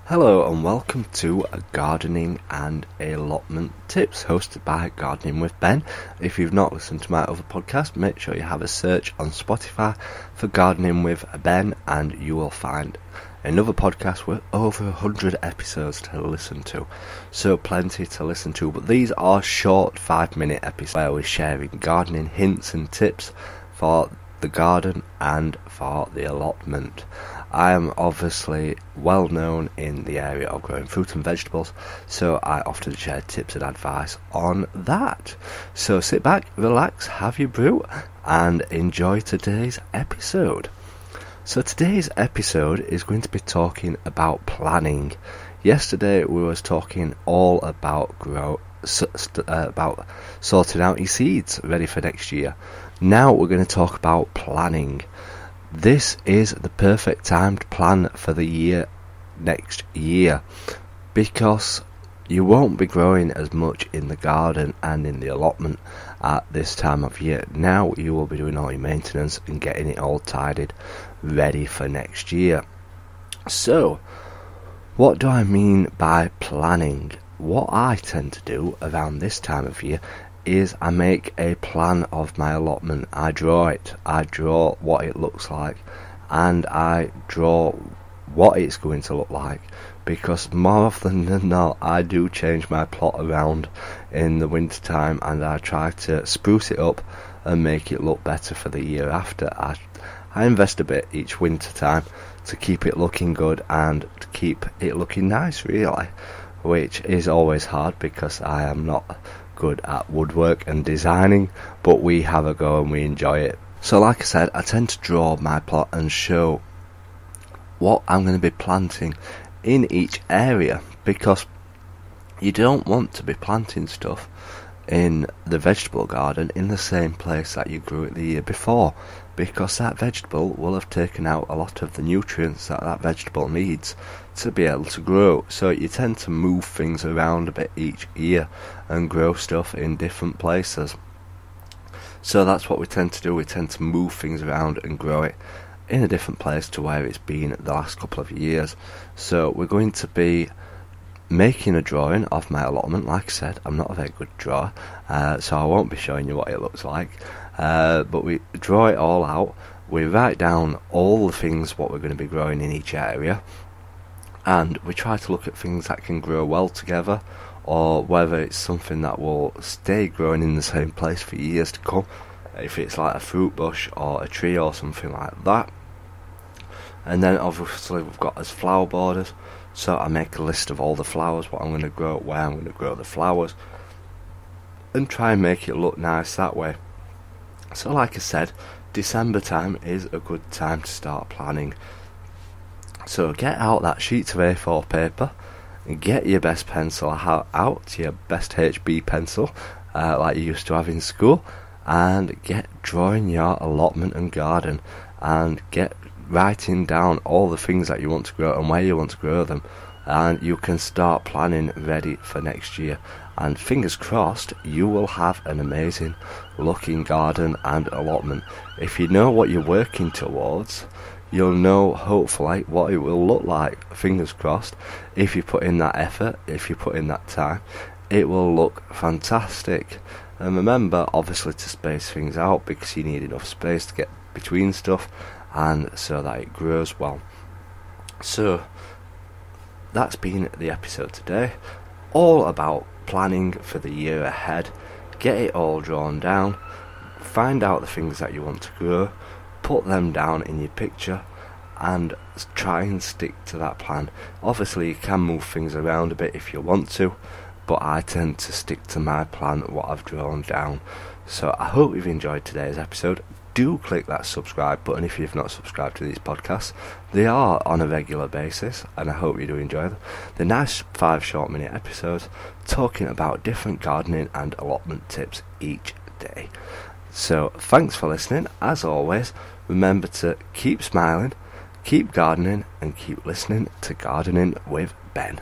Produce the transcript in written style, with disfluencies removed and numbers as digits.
Hello and welcome to Gardening and Allotment Tips, hosted by Gardening with Ben. If you've not listened to my other podcast, make sure you have a search on Spotify for Gardening with Ben and you will find another podcast with over 100 episodes to listen to. So plenty to listen to, but these are short 5-minute episodes where we're sharing gardening hints and tips for the garden and for the allotment. I am obviously well known in the area of growing fruit and vegetables, so I often share tips and advice on that. So sit back, relax, have your brew, and enjoy today's episode. So today's episode is going to be talking about planning. Yesterday we was talking all about about sorting out your seeds ready for next year. Now we're going to talk about planning. This is the perfect time to plan for the year next year, because you won't be growing as much in the garden and in the allotment at this time of year. Now you will be doing all your maintenance and getting it all tidied ready for next year. So what do I mean by planning? What I tend to do around this time of year is I make a plan of my allotment. I draw it. I draw what it looks like, and I draw what it's going to look like, because more often than not I do change my plot around in the winter time, and I try to spruce it up and make it look better for the year after. I invest a bit each winter time to keep it looking good and to keep it looking nice, really, which is always hard because I am not good at woodwork and designing, but we have a go and we enjoy it. So like I said, I tend to draw my plot and show what I'm going to be planting in each area, because you don't want to be planting stuff in the vegetable garden in the same place that you grew it the year before, because that vegetable will have taken out a lot of the nutrients that vegetable needs to be able to grow. So you tend to move things around a bit each year and grow stuff in different places. So that's what we tend to do. We tend to move things around and grow it in a different place to where it's been the last couple of years. So we're going to be making a drawing of my allotment. Like I said, I'm not a very good drawer, so I won't be showing you what it looks like, but we draw it all out. We write down all the things what we're going to be growing in each area, and we try to look at things that can grow well together, or whether it's something that will stay growing in the same place for years to come, if it's like a fruit bush or a tree or something like that. And then obviously we've got as flower borders, so I make a list of all the flowers, what I'm going to grow, where I'm going to grow the flowers, and try and make it look nice that way. So like I said, December time is a good time to start planning. So get out that sheet of A4 paper, and get your best pencil out, your best HB pencil, like you used to have in school, and get drawing your allotment and garden, and get writing down all the things that you want to grow and where you want to grow them, and you can start planning ready for next year. And fingers crossed, you will have an amazing looking garden and allotment. If you know what you're working towards, you'll know hopefully what it will look like. Fingers crossed, if you put in that effort, if you put in that time, it will look fantastic. And remember obviously to space things out, because you need enough space to get between stuff and so that it grows well. So that's been the episode today, all about planning for the year ahead. Get it all drawn down, find out the things that you want to grow, put them down in your picture, and try and stick to that plan. Obviously you can move things around a bit if you want to, but I tend to stick to my plan, what I've drawn down. So I hope you've enjoyed today's episode. Do click that subscribe button if you've not subscribed to these podcasts. They are on a regular basis, and I hope you do enjoy them. They're nice 5 short-minute episodes talking about different gardening and allotment tips each day. So thanks for listening. As always, remember to keep smiling, keep gardening, and keep listening to Gardening with Ben.